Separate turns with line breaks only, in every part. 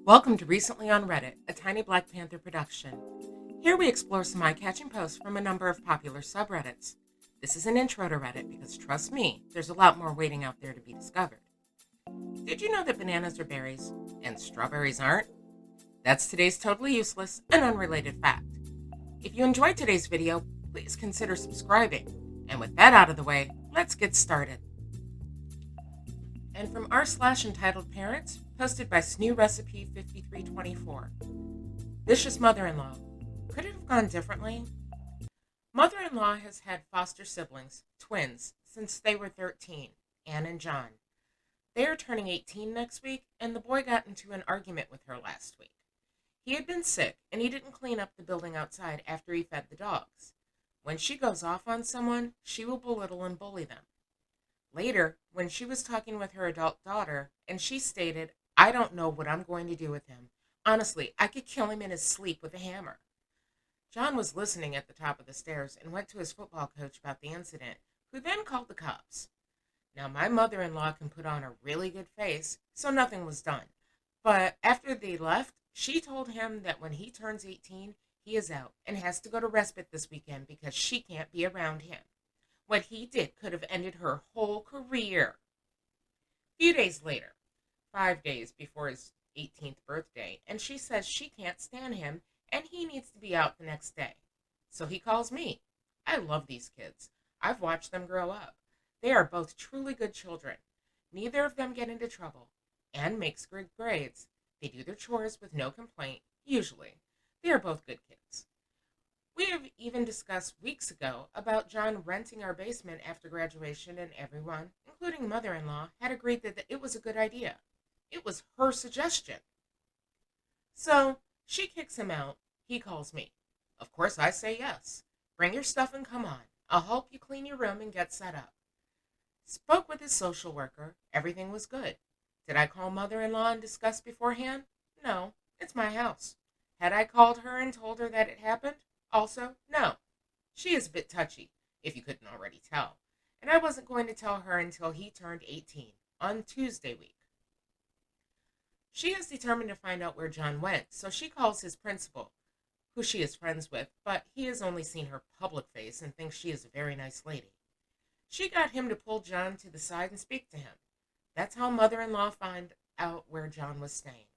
Welcome to Recently on Reddit, a tiny Black Panther production. Here we explore some eye-catching posts from a number of popular subreddits. This is an intro to Reddit because, trust me, there's a lot more waiting out there to be discovered. Did you know that bananas are berries and strawberries aren't? That's today's totally useless and unrelated fact. If you enjoyed today's video, please consider subscribing. And with that out of the way, let's get started. And from r/entitledparents, posted by SnewRecipe5324. Vicious mother-in-law. Could it have gone differently? Mother-in-law has had foster siblings, twins, since they were 13, Anne and John. They are turning 18 next week, and the boy got into an argument with her last week. He had been sick, and he didn't clean up the building outside after he fed the dogs. When she goes off on someone, she will belittle and bully them. Later, when she was talking with her adult daughter, and she stated, "I don't know what I'm going to do with him. Honestly, I could kill him in his sleep with a hammer." John was listening at the top of the stairs and went to his football coach about the incident, who then called the cops. Now, my mother-in-law can put on a really good face, so nothing was done. But after they left, she told him that when he turns 18, he is out and has to go to respite this weekend because she can't be around him. What he did could have ended her whole career. A few days later, 5 days before his 18th birthday, and she says she can't stand him and he needs to be out the next day. So he calls me. I love these kids. I've watched them grow up. They are both truly good children. Neither of them get into trouble. Anne makes good grades. They do their chores with no complaint, usually. They are both good kids. We have even discussed weeks ago about John renting our basement after graduation, and everyone, including mother-in-law, had agreed that it was a good idea. It was her suggestion. So she kicks him out. He calls me. Of course, I say yes. Bring your stuff and come on. I'll help you clean your room and get set up. Spoke with his social worker. Everything was good. Did I call mother-in-law and discuss beforehand? No, it's my house. Had I called her and told her that it happened? Also, no. She is a bit touchy, if you couldn't already tell. And I wasn't going to tell her until he turned 18, on Tuesday week. She is determined to find out where John went, so she calls his principal, who she is friends with, but he has only seen her public face and thinks she is a very nice lady. She got him to pull John to the side and speak to him. That's how mother-in-law found out where John was staying.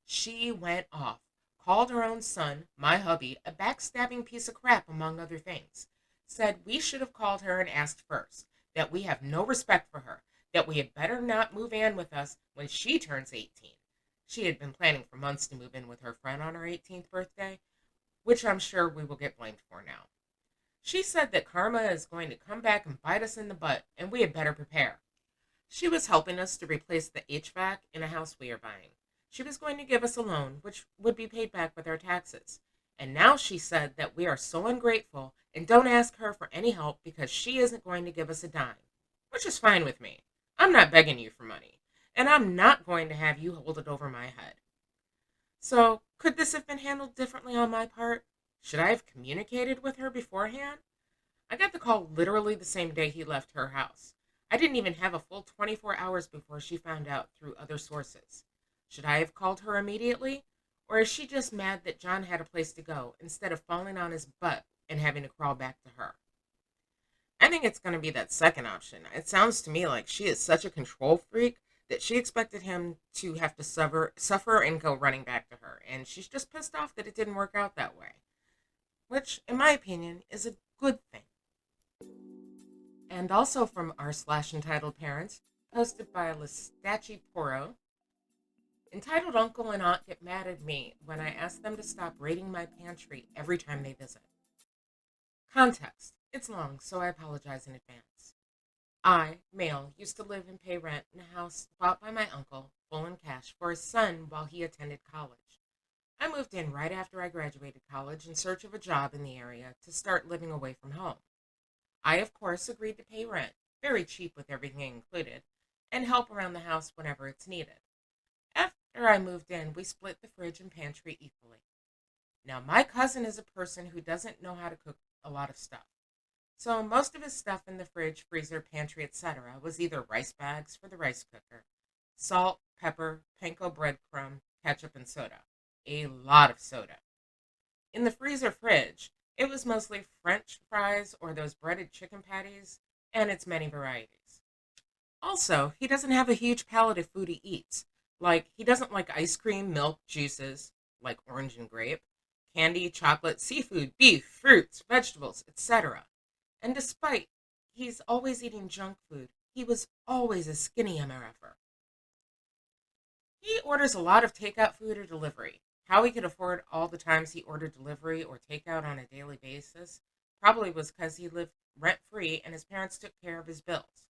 She went off. Called her own son, my hubby, a backstabbing piece of crap, among other things. Said we should have called her and asked first, that we have no respect for her, that we had better not move in with us when she turns 18. She had been planning for months to move in with her friend on her 18th birthday, which I'm sure we will get blamed for now. She said that karma is going to come back and bite us in the butt, and we had better prepare. She was helping us to replace the HVAC in a house we are buying. She was going to give us a loan, which would be paid back with our taxes. And now she said that we are so ungrateful and don't ask her for any help because she isn't going to give us a dime, which is fine with me. I'm not begging you for money, and I'm not going to have you hold it over my head. So, could this have been handled differently on my part? Should I have communicated with her beforehand? I got the call literally the same day he left her house. I didn't even have a full 24 hours before she found out through other sources. Should I have called her immediately? Or is she just mad that John had a place to go instead of falling on his butt and having to crawl back to her? I think it's going to be that second option. It sounds to me like she is such a control freak that she expected him to have to suffer and go running back to her. And she's just pissed off that it didn't work out that way. Which, in my opinion, is a good thing. And also from r/entitledparents, posted by LeStachyPoro. Entitled uncle and aunt get mad at me when I ask them to stop raiding my pantry every time they visit. Context. It's long, so I apologize in advance. I, male, used to live and pay rent in a house bought by my uncle, full in cash, for his son while he attended college. I moved in right after I graduated college in search of a job in the area to start living away from home. I, of course, agreed to pay rent, very cheap with everything included, and help around the house whenever it's needed. After I moved in, we split the fridge and pantry equally. Now, my cousin is a person who doesn't know how to cook a lot of stuff. So most of his stuff in the fridge, freezer, pantry, etc. was either rice bags for the rice cooker, salt, pepper, panko breadcrumb, ketchup and soda. A lot of soda. In the freezer fridge, it was mostly French fries or those breaded chicken patties and its many varieties. Also, he doesn't have a huge palate of food he eats. Like, he doesn't like ice cream, milk, juices, like orange and grape, candy, chocolate, seafood, beef, fruits, vegetables, etc. And despite he's always eating junk food, he was always a skinny MRFer. He orders a lot of takeout food or delivery. How he could afford all the times he ordered delivery or takeout on a daily basis probably was because he lived rent free and his parents took care of his bills.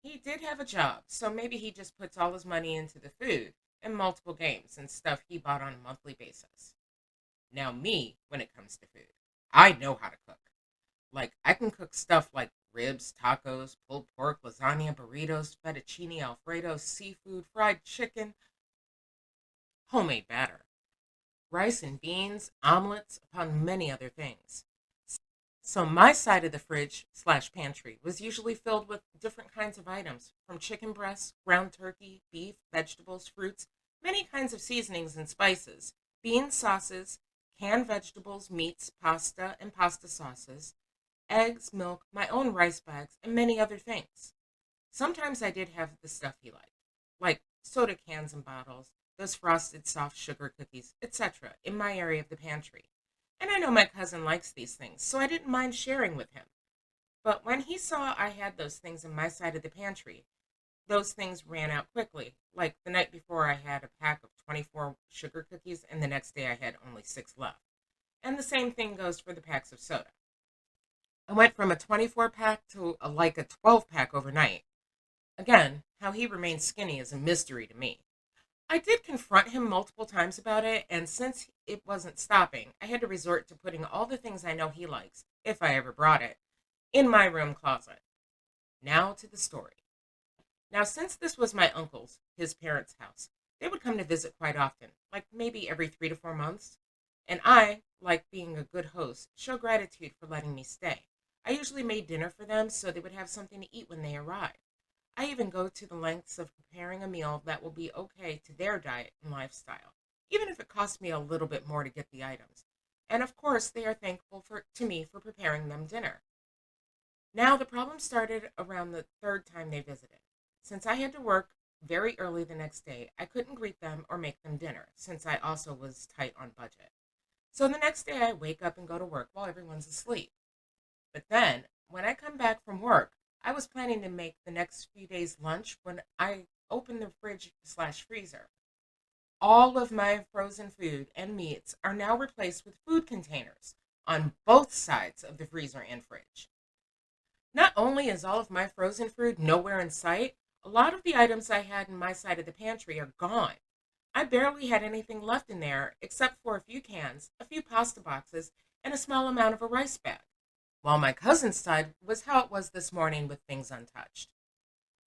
He did have a job, so maybe he just puts all his money into the food and multiple games and stuff he bought on a monthly basis. Now, me, when it comes to food, I know how to cook. Like, I can cook stuff like ribs, tacos, pulled pork, lasagna, burritos, fettuccine alfredo, seafood, fried chicken, homemade batter, rice and beans, omelets, upon many other things. So my side of the fridge slash pantry was usually filled with different kinds of items, from chicken breasts, ground turkey, beef, vegetables, fruits, many kinds of seasonings and spices, beans, sauces, canned vegetables, meats, pasta and pasta sauces, eggs, milk, my own rice bags, and many other things. Sometimes I did have the stuff he liked, like soda cans and bottles, those frosted soft sugar cookies, etc., in my area of the pantry. And I know my cousin likes these things, so I didn't mind sharing with him. But when he saw I had those things in my side of the pantry, those things ran out quickly. Like the night before, I had a pack of 24 sugar cookies, and the next day I had only 6 left. And the same thing goes for the packs of soda. I went from a 24 pack to like a 12 pack overnight. Again, how he remained skinny is a mystery to me. I did confront him multiple times about it, and since it wasn't stopping, I had to resort to putting all the things I know he likes, if I ever brought it, in my room closet. Now to the story. Now, since this was my uncle's, his parents' house, they would come to visit quite often, like maybe every 3 to 4 months. And I, like being a good host, show gratitude for letting me stay. I usually made dinner for them so they would have something to eat when they arrived. I even go to the lengths of preparing a meal that will be okay to their diet and lifestyle, even if it costs me a little bit more to get the items. And of course, they are thankful to me for preparing them dinner. Now, the problem started around the third time they visited. Since I had to work very early the next day, I couldn't greet them or make them dinner, since I also was tight on budget. So the next day, I wake up and go to work while everyone's asleep. But then, when I come back from work, I was planning to make the next few days' lunch when I opened the fridge slash freezer. All of my frozen food and meats are now replaced with food containers on both sides of the freezer and fridge. Not only is all of my frozen food nowhere in sight, a lot of the items I had in my side of the pantry are gone. I barely had anything left in there except for a few cans, a few pasta boxes, and a small amount of a rice bag. While my cousin's side was how it was this morning with things untouched.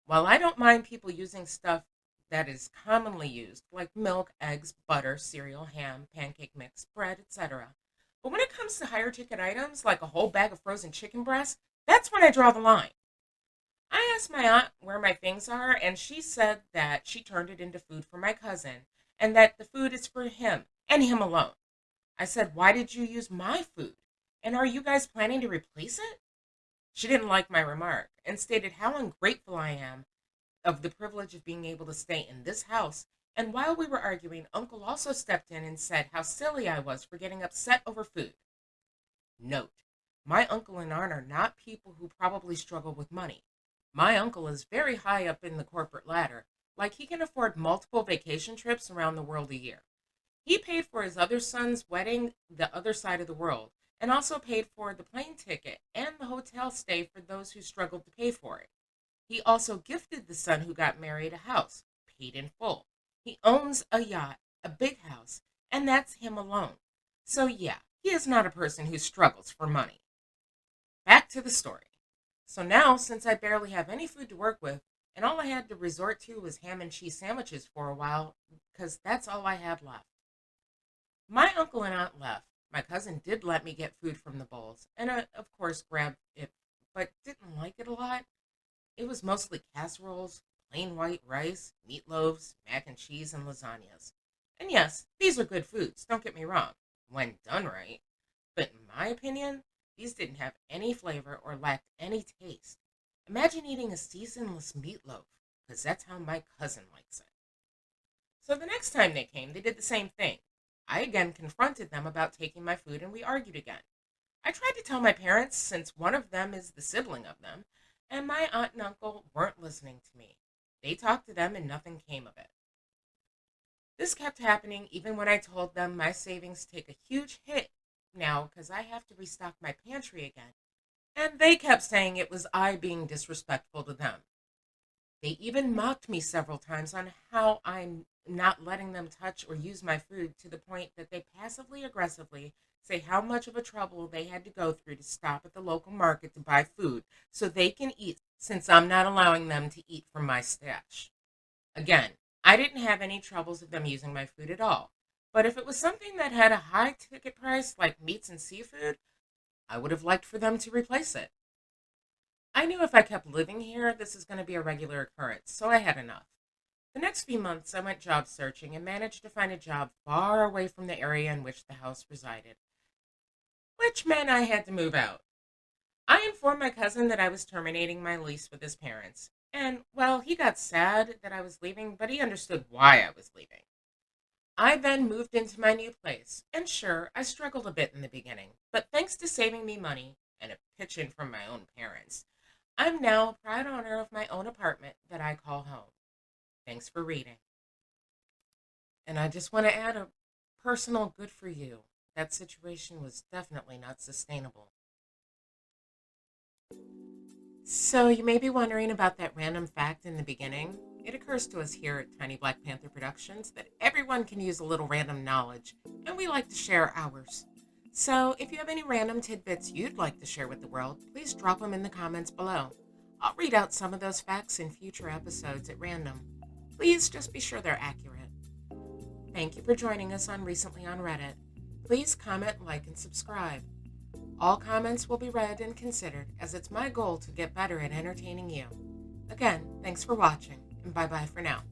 While I don't mind people using stuff that is commonly used, like milk, eggs, butter, cereal, ham, pancake mix, bread, etc., but when it comes to higher ticket items, like a whole bag of frozen chicken breast, that's when I draw the line. I asked my aunt where my things are, and she said that she turned it into food for my cousin, and that the food is for him, and him alone. I said, "Why did you use my food? And are you guys planning to replace it?" She didn't like my remark and stated how ungrateful I am of the privilege of being able to stay in this house. And while we were arguing, Uncle also stepped in and said how silly I was for getting upset over food. Note, my uncle and aunt are not people who probably struggle with money. My uncle is very high up in the corporate ladder, like he can afford multiple vacation trips around the world a year. He paid for his other son's wedding the other side of the world, and also paid for the plane ticket and the hotel stay for those who struggled to pay for it. He also gifted the son who got married a house, paid in full. He owns a yacht, a big house, and that's him alone. So yeah, he is not a person who struggles for money. Back to the story. So now, since I barely have any food to work with, and all I had to resort to was ham and cheese sandwiches for a while, because that's all I had left. My uncle and aunt left. My cousin did let me get food from the bowls, and I, of course, grabbed it, but didn't like it a lot. It was mostly casseroles, plain white rice, meatloaves, mac and cheese, and lasagnas. And yes, these are good foods, don't get me wrong, when done right. But in my opinion, these didn't have any flavor or lacked any taste. Imagine eating a seasonless meatloaf, because that's how my cousin likes it. So the next time they came, they did the same thing. I again confronted them about taking my food and we argued again. I tried to tell my parents, since one of them is the sibling of them, and my aunt and uncle weren't listening to me. They talked to them and nothing came of it. This kept happening even when I told them my savings take a huge hit now because I have to restock my pantry again. And they kept saying it was I being disrespectful to them. They even mocked me several times on how I'm not letting them touch or use my food, to the point that they passively aggressively say how much of a trouble they had to go through to stop at the local market to buy food so they can eat, since I'm not allowing them to eat from my stash. Again, I didn't have any troubles with them using my food at all. But if it was something that had a high ticket price like meats and seafood, I would have liked for them to replace it. I knew if I kept living here, this is going to be a regular occurrence, so I had enough. The next few months, I went job searching and managed to find a job far away from the area in which the house resided, which meant I had to move out. I informed my cousin that I was terminating my lease with his parents, and, well, he got sad that I was leaving, but he understood why I was leaving. I then moved into my new place, and sure, I struggled a bit in the beginning, but thanks to saving me money and a pitch in from my own parents, I'm now a proud owner of my own apartment that I call home. Thanks for reading. And I just want to add a personal good for you. That situation was definitely not sustainable. So you may be wondering about that random fact in the beginning. It occurs to us here at Tiny Black Panther Productions that everyone can use a little random knowledge, and we like to share ours. So if you have any random tidbits you'd like to share with the world, please drop them in the comments below. I'll read out some of those facts in future episodes at random. Please just be sure they're accurate. Thank you for joining us on Recently on Reddit. Please comment, like, and subscribe. All comments will be read and considered, as it's my goal to get better at entertaining you. Again, thanks for watching, and bye-bye for now.